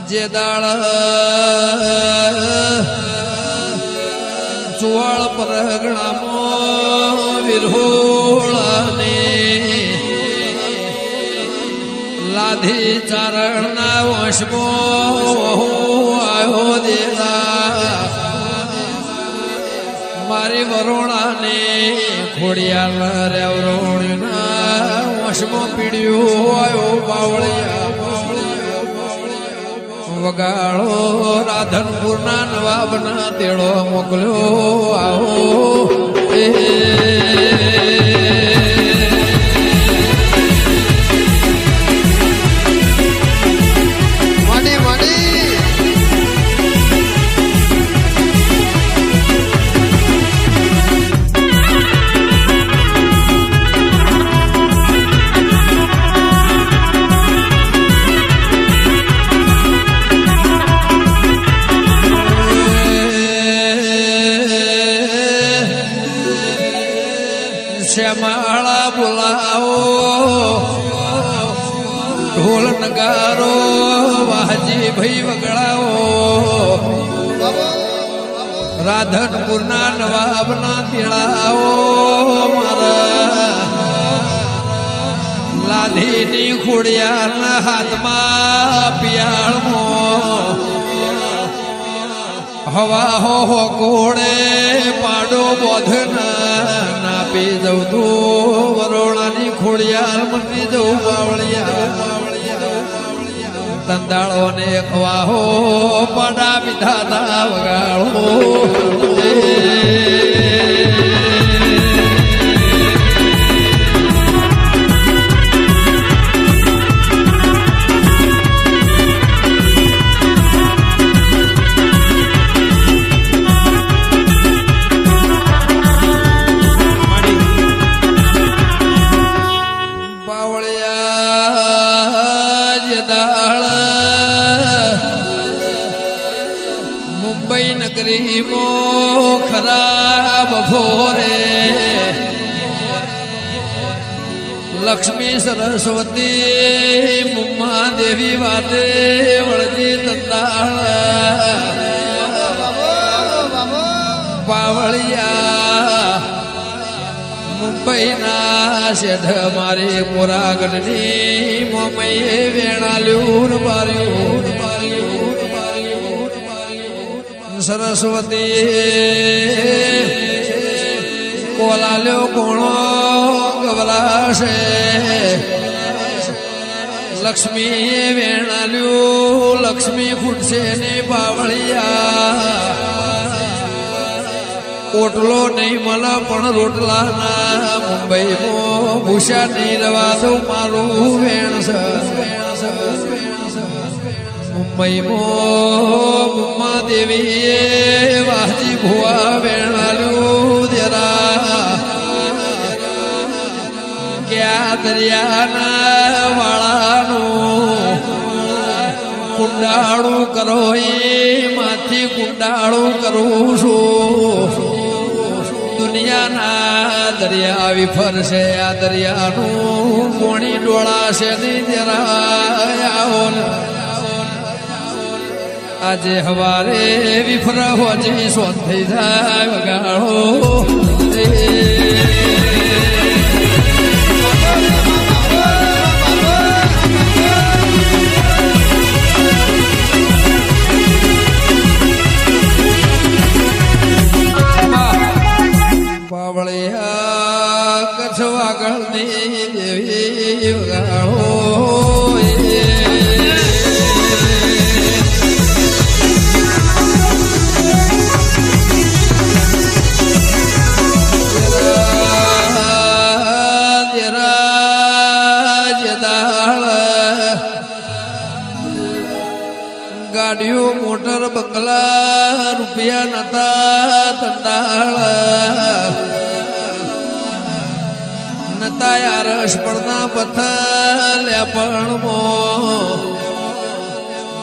જે દાળ ચુવાળ પરગણામાં વિરહોળને લાધી ચારણના વશમો આવ્યો દેદા મારી વરોણાને ખોડિયાલ રેવરોણના વશમાં પીડ્યું આવ્યો બાવળિયા વગાડો રાધનપુરના નવાબના તેડો મોકલ્યો આવો શ્યામાળા બોલાવો ઢોલ નગારો વાહજી ભાઈ વગડાવો રાધનપુરના નવાબના તેડાવો મારા લાધીની ખોડિયારના હાથમાં પિયાળમાં હવા હો કોડે પાડો બોધના નાપી જવું તું વરોણાની ખોડિયાર મટી જવું બાવળિયા તંદાળો ને ખવાહો પાડા વિધાતા વગાડો મુંબઈ નગરી મો ખરાબ ભોરે લક્ષ્મી સરસ્વતી મુમ્મા દેવી વાતે વળતી તંદાળ પાવળિયા મુંબઈના શેઠ મારી મોરાગઢની મોમઈએ વેણાલ્યું બાર્યું સરસ્વતી કોલાલ્યો કોણો ગવરાશે લક્ષ્મી વેણાલ્યું લક્ષ્મી ખૂટશે ને બાવળિયા ઓટલો નહીં મળે પણ રોટલાના મુંબઈમાં ભૂષા નહીં રવા દઉં મારું વેણ મુંબઈમાં મુમ્મા દેવીએ વાહજી ભુવા વેણાલ્યું જરા ક્યાં દરિયાના વાળાનું કુંડાળું કરો એમાંથી કુંડાળું કરું છું દુનિયાના દરિયા વિફરશે આ દરિયાનું પોણી ડોળાશે નહીં જરા આવો આજે હવારે વિફરા હોજી સોન થઈ જાય વગાડો પાવળિયા કચ્છ વાગળની દેવી વગાડો ગાડીઓ મોટર બંગલા રૂપિયા નતા તંદાળ નતા યાર સ્પર્ધા પથ્થર પણ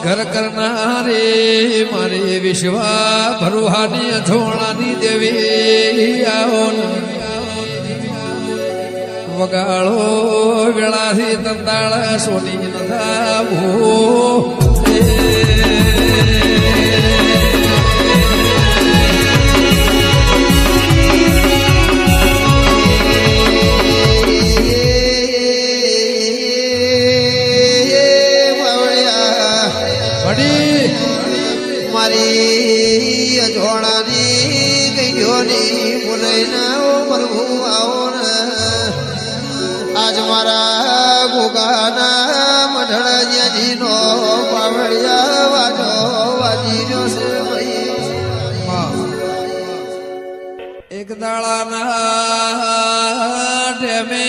ઘર કરનારી મારી વિશ્વા ભરુહાની અછોણાની દેવી આવો વગાડો વેળાથી તંદાળ સોની નથા ભૂ હડી મારી અજોડાની ગઈઓની બોલાઈને પ્રભુ આવો ને આજ મારા ગોગાના મઢળિયાજીનો પાવડિયા વાજો વાજીનો છે ભાઈ એક દાડાના ટેમે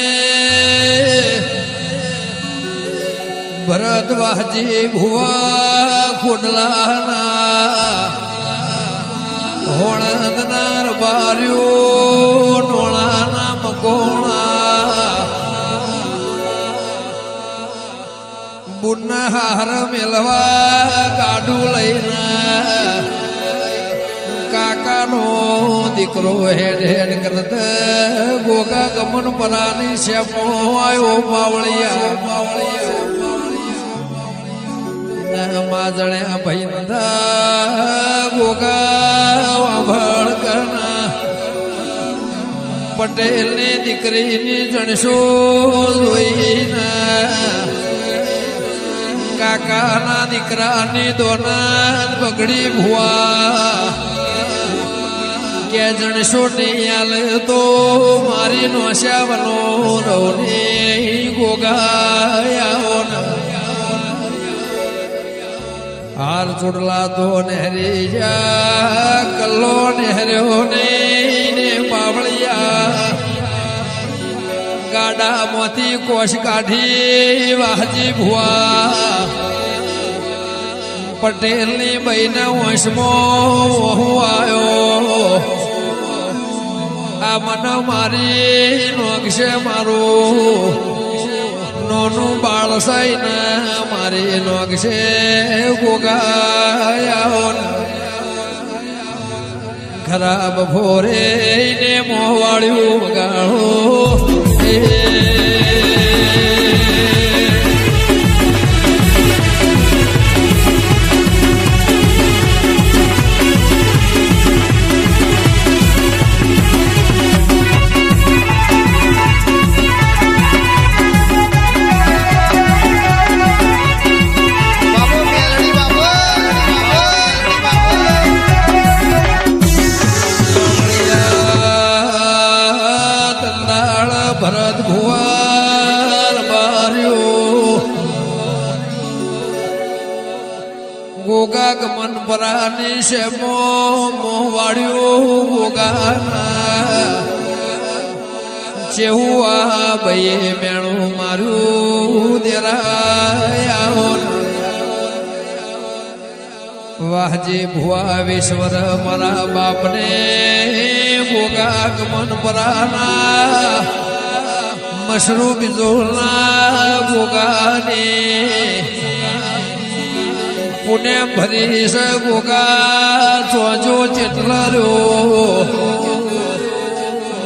ભરતવાજી ભુવા ખોડલાના હોણદનાર બાર્યો નોણાના મકોણા બુના હાર મેલવા ગાડું લઈને કાકાનો દીકરો હેડ હેડ કરત ગોગા ગમન પરાની શ્યામો આવ્યો માવળિયા માજણ્યા ભાઈ ગોગા વાભળ કરના પટેલ ની દીકરીની જણસો જોઈને કાકાના દીકરાની દોના બગડી ભુવા કે જણસો નિયાલ તો મારી નોશ્યાવનો રવને ગોગાયાઓ હાર ચૂડલા તો નહેરી જા કલ્લો નહેર્યો ને પાવળિયા ગાડામાંથી કોશ કાઢી વાહજી ભુવા પટેલની બહેના વંશમાં હું આવ્યો આ મન મારી નોકશે મારું નોનું બાળ સાઈને મારી નોકશે ગોગાયાઓ ખરાબ ભોરે ને મોવાળ્યું વગાડો ભરત ભુવાર બાર્યો ગોગા ગમન પરાની શેમો મોવાડ્યો ગોગાના ચેહું આ ભાઈએ મેણું માર્યું દેરાયાઓ વાહજી ભુવા વિશ્વર મારા બાપને ગોગા ગમન પરાના મશરૂ બીજોના ગોગાને પુણે ભરીશ ગોગા ચોજો ચેટલા રહ્યો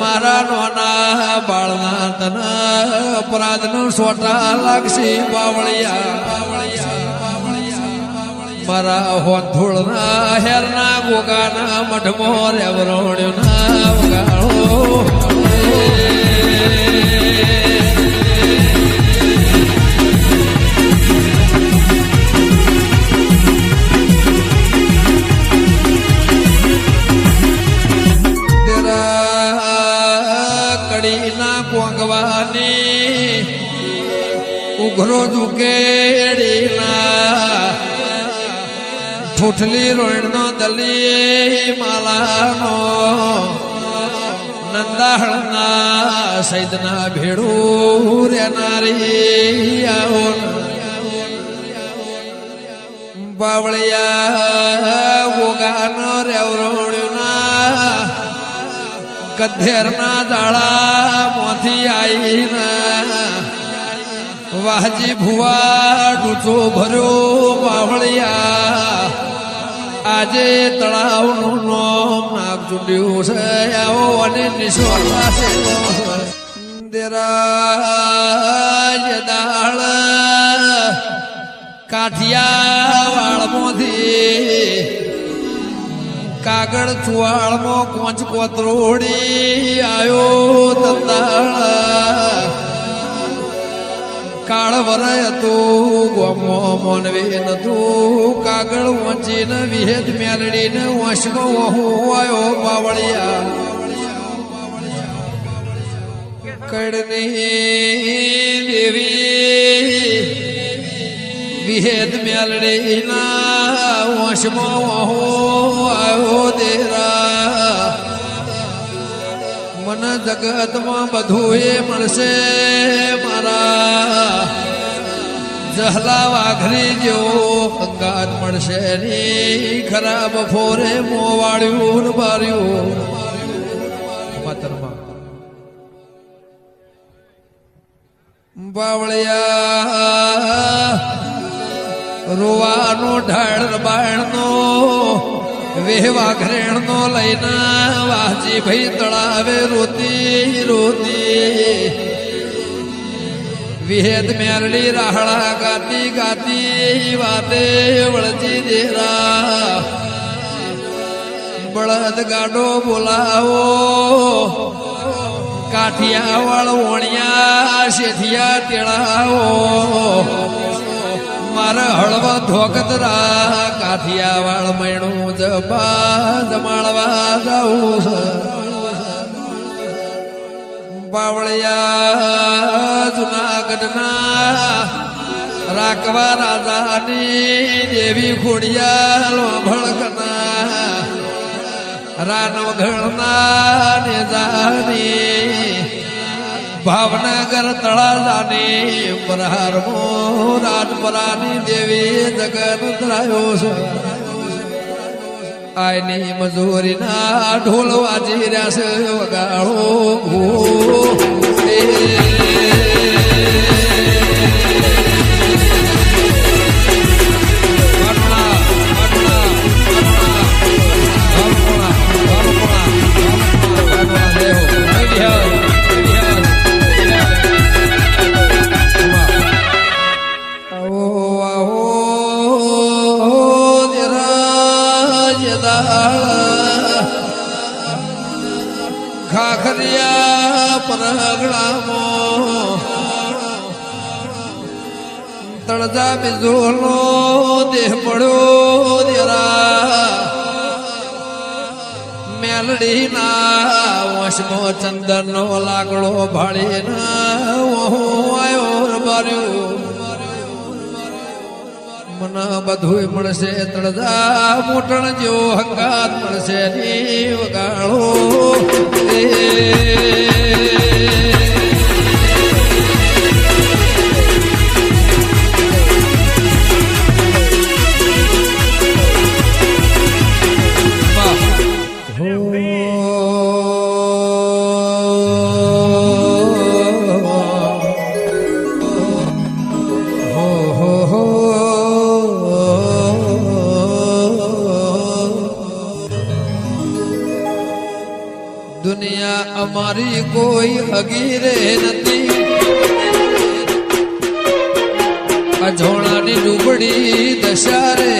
મારા નોના બાળના તના અપરાધનો સોટા લાગશે બાવળિયા મારા હોંધોળના હેરના ગોગાના મઢમો રેવરોણ્યોના વગાડો કડીના કોંગવાની ઉઘરો દુકેડીના ઠૂઠલી રોણનો દલી માલાનો નંદાહળના સૈદના ભેડું રેનારી આવો બાવળિયા ગોગાનો રેવરોણ્યુના ગધેરના દાળા મોથી આવીના વાહજી ભુવા ડૂચો ભર્યો બાવળિયા આજે તળાવનું નામ નાગ ચૂંટ્યું છે આવો અને નિશ્વાસ દેરાજ દાળ કાઠિયાવાડમાંથી કાગળ ચુવાળમાં કોંચ કોતરોડી આવ્યો તંદાળ કાળ વરાય હતું ગોમો મોનવે નતું કાગળ વાંચીને વિહેદ મેલડીને વંશમાં વહુ આવ્યો બાવળિયા કડની દેવી વિહેદ મેલડીના વંશમાં વહુ આવ્યો દેરા મન જગતમાં બધું એ મળશે મારા જહલા વાઘરી જેવો અંગાત મળશે ની ખરાબ ફોરે મોવાળ્યું ને બાર્યું માતરમાં બાવળિયા રોવાનો ઢાળ બાળનો વેવા ઘરેણનો લઈને વાજી ભાઈ તળાવે રોતી રોતી વિહેદ મેરડી રાહડા ગાતી ગાતી વાતે વળતી દેરા બળદ ગાડો બોલાવો કાઠિયાવાળ વણિયા શેઠિયા તેડાવો મારા હળવા ધોકતરા કાઠિયાવાળ મૈણું જબા જમાડવા જાઉં બાવળિયા જુનાગઢના રાખવા રાજાની દેવી ખોડિયા ભળકના રાનવઘણના નેજાની ભાવનગર તળાજાની પ્રહારમો રાજપરાની દેવી જગત ધરાયો છે આયની મજૂરીના ઢોલ વાજી રહ્યા છે વગાડો ખાખરિયા પરગડામાં તળજા બિજોલનો દેહ પડ્યો દેરા મેલડીના વંશમાં ચંદનનો લાકડો ભાળીના આવ્યો બાર્યો મને બધું મળશે તળજા મોટણ જેવો હંગાત મળશે ની વગાડો દુનિયા અમારી કોઈ હગીરે નથી અજોણાની ડૂબડી દશા રે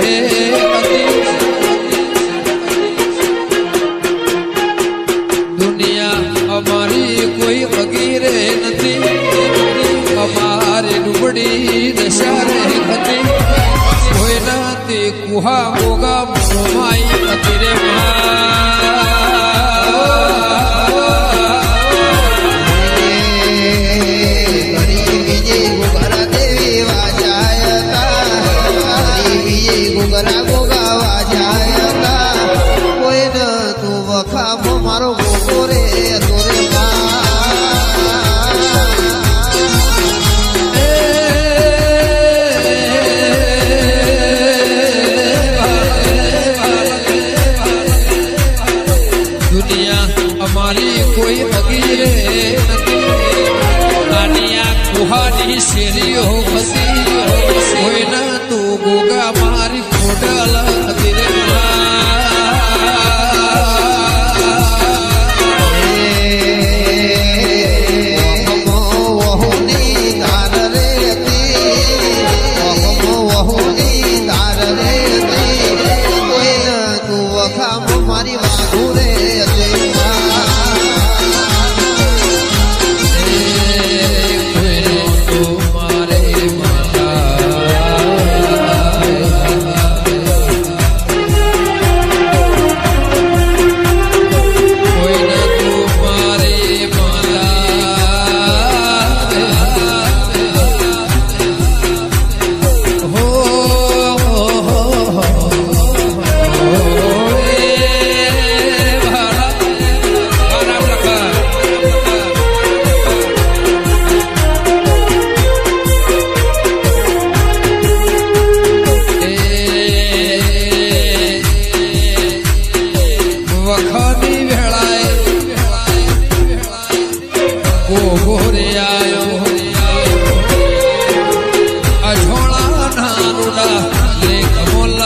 દુનિયા અમારી કોઈ હગીરે નથી અમારી ડૂબડી દશા રે હતી કોઈ નથી કુહા મોગા મોમાઈ હતી રે મારો ગોગો રે તોરે દુનિયા અમારી કોઈ હગીરે નથી નાનિયા કુહાની શેરીઓ હતી કોઈ ના તું ગોગા મારી ખોડલ હતી રે મારી વાઘુ રે મારે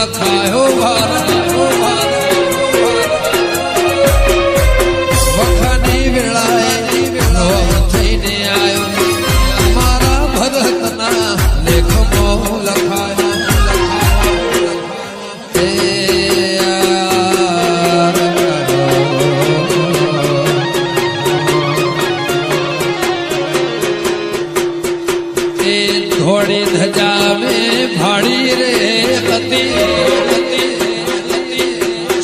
લખાયો ભાર વખાની વેળાએ નવ થઈને આવ્યો મારા ભરતના લેખમાં લખાયો થોડી ધજા મેં ભાડી રે હતી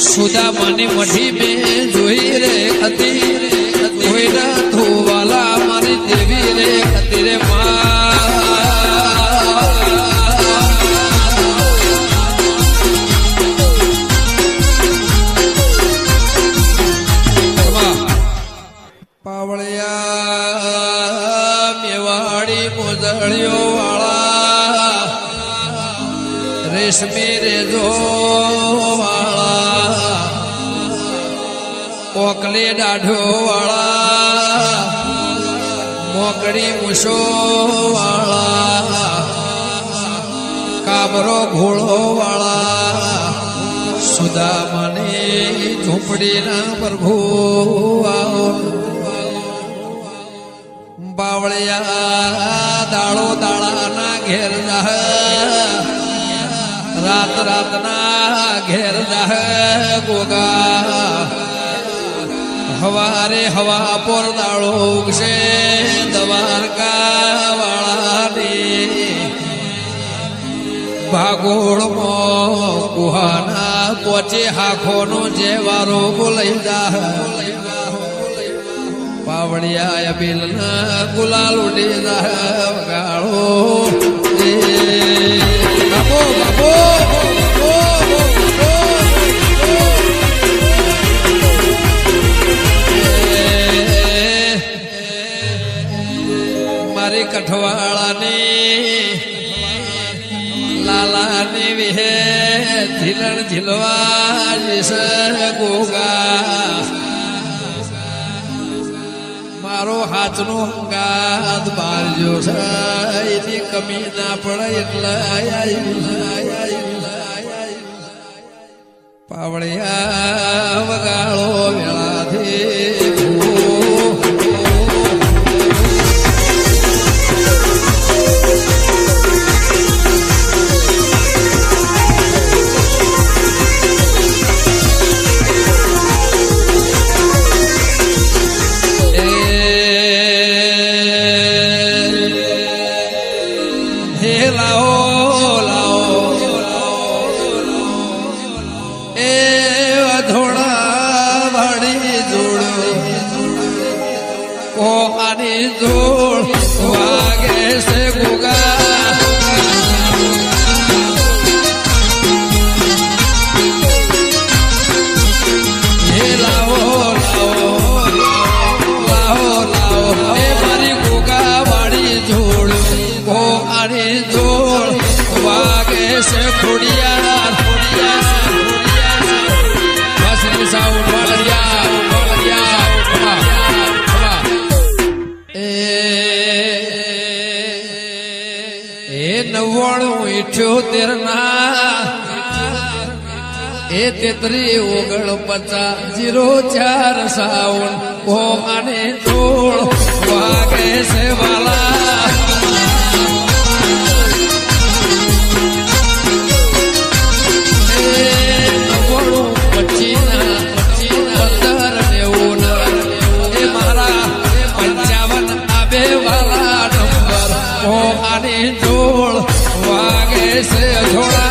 સુદામાની મઢી મેં જોઈ રે હતી કોઈના ધોવાલા મારી દેવી રે હતી રે પાવળિયા મેવાડી મોજળીઓ રેશમી રેજો વાળા ઓકલી દાઢો વાળા મોકડી મૂછો વાળા કાબરો ઘોડો વાળા સુદામાની ઝૂંપડીના પ્રભુ બાવળિયા દાળો દાળાના ઘેર રાત રાતના ઘેર જાહ ગોગા હવારે હવા પોર દાળો ઉગશે દ્વારકા વાળાની ભાગોળમાં કુહાના પોચે હાખોનો જે વારો બોલાઈ જાહ પાવડિયા બિલના ગુલાલ ઉડી જાહ વગાડો બાબો બાબો મારી કઠવાળાની લાલાની વિહે ઝીલણ ઝીલવા જશે ગોગા મારો હાથનો ગાદ બારજો છે એની કમી ના પડે એટલે પાવળિયા વગાડો વેળાથી જોડ વાગે છે ગોગા હે લાવો લાવો લાવો લાવો હે મારી ગોગા વાળી જોડ ગોગાની જોડ વાગે છે ખોડિયાર બસ સાઉન્ડ વાળિયા નવ્વાણું 78 ના એ 33 49 04 કો આને તોડ વાગે છે વાલા નવ્વાણું 25 એ મારા 55 આબે વાલા નંબર કો આને જોડ વાગે છે થોડા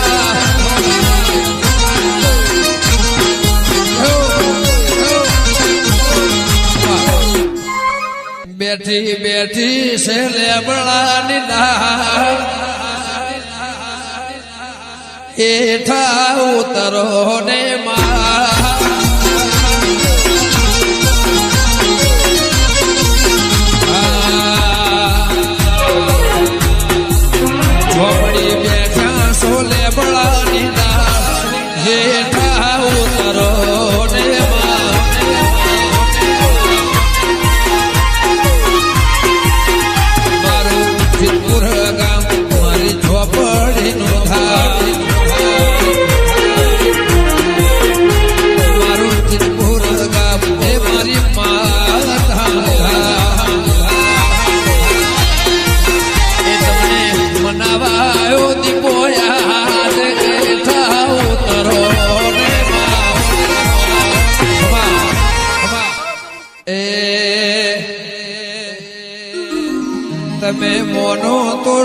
બેઠી બેઠી છે લેબડાની ડાળ હેઠા ઉતરો ને ઝોપડી બેઠા સોલે બળાની દાળ હેઠા ઉતરો ને મારું સિદ્ધપુર ગામ મારી ઝોપડીનું ઘર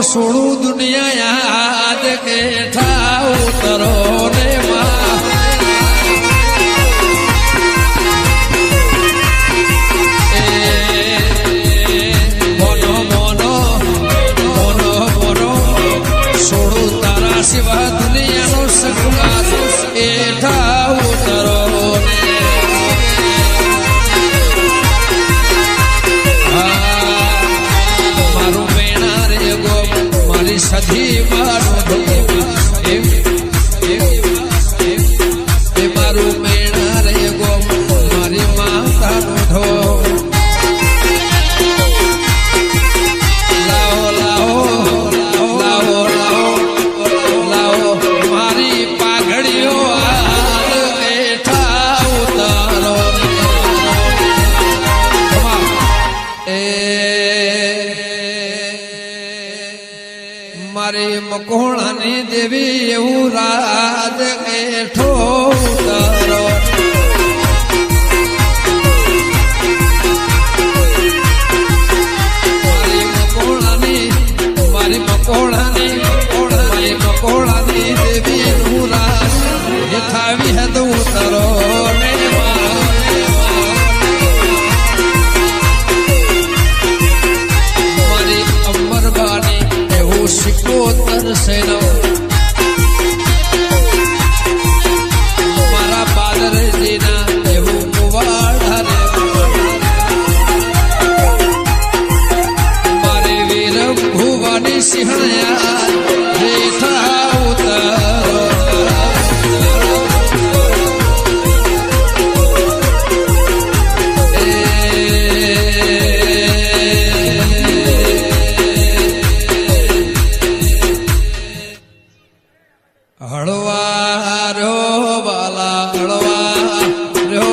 સોળું દુનિયા યાદ કે ઠા ઉતરો ને માં મોનો મોનો મોનો મોનો સોળું તારા સિવા દુનિયાનો સંગાત એ ઠા ઉતરો ને મારું મેણા રે ગો મારી સધી મારું એ મારું મેણા રે ગો મારી માતાનું ધો લાવો લાવો લાવો લાવો લાવો મારી પાઘડીઓ હાલ બેઠા ઉતારો મારી મકોણાની દેવી એવું રાજ એઠો ઉતારો મારી મકોણાની દેવી નું રાજ એ થાવી હદ ઉતારો ને મારી અમરબાની એવું સિકોતર સેનો મારા પાદરજીના એવું કુવાડા રે મારે વીર ભુવાની સિંહણ્યા રેઠા ઉતારો હળવા રો બાલા હળવા રો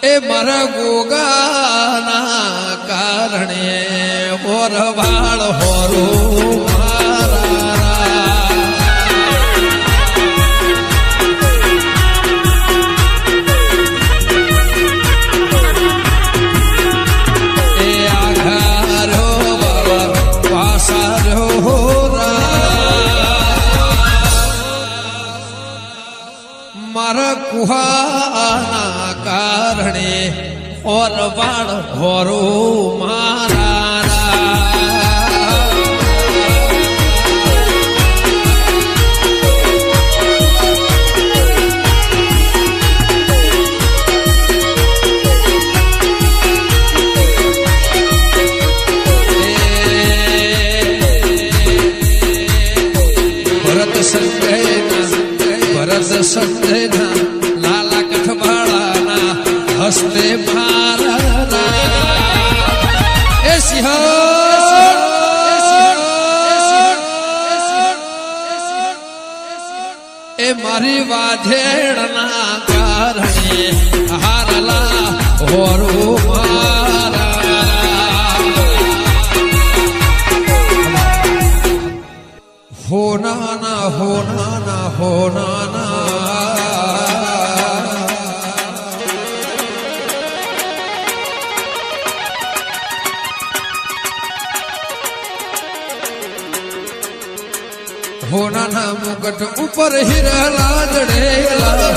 એ મારા ગોગાના કારણે ઓરવાળ હોરું મારા એ આઘારો બાબા પાસારો મારા કુહાના કારણે ઓરવાળ હોરું મારા ભરત સંજયના લાલા કઠવાળાના હસ્તે મારા એ સિંહ એ મારી વાધેડના કારણે હારલા હોરું મારા હોનાના હોનાના હોનાના હોનાના મુકટ ઉપર હીરા લાજડેલા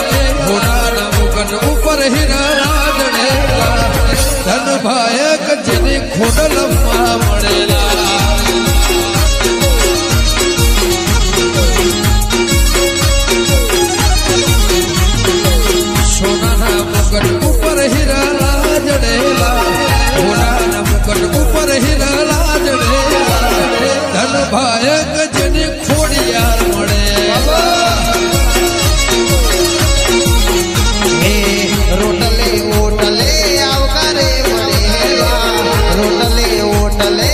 હોનાના મુકટ ઉપર હીરા લાજડેલા ધન ભાયક જેની ખોડલમાં મળેલા સોનાના મુકટ ઉપર હીરા લાજડેલા હોનાના મુકટ ઉપર હીરા લાજડેલા ધન ભાયક જેની ખોડિયાર મળે રોટલે ઓટલે આવકારે મળેલા રોટલે ઓટલે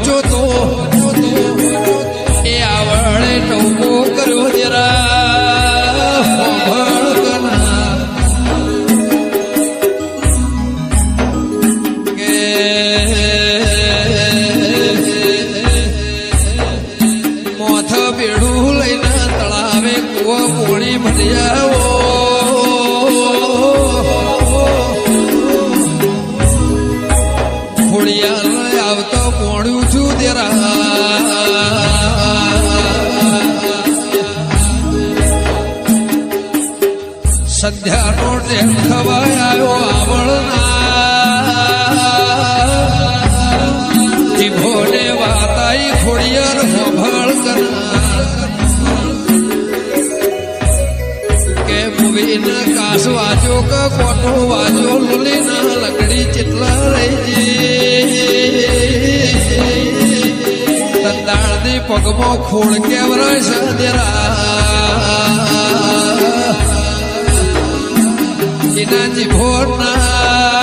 જોતો એ આવડે ટોકો કર્યો જરા ભળકના કે મોથ બેડું લઈને તળાવે કુવો પોણી ભર્યા ખોડિયાર આવતો પોણ્યું છું તેરા સંધ્યાનો ટેમ ખવાય આવ્યો આવળના જીભોને વાતાઈ ખોડિયાર સંભાળ કે મૂવીને કાસ વાજો કે કોટો વાજો લોલીના લકડી ચેટલા રહી તંદાળની પગમાં ખોળ કેવરાય સાદેરા એના જીભોના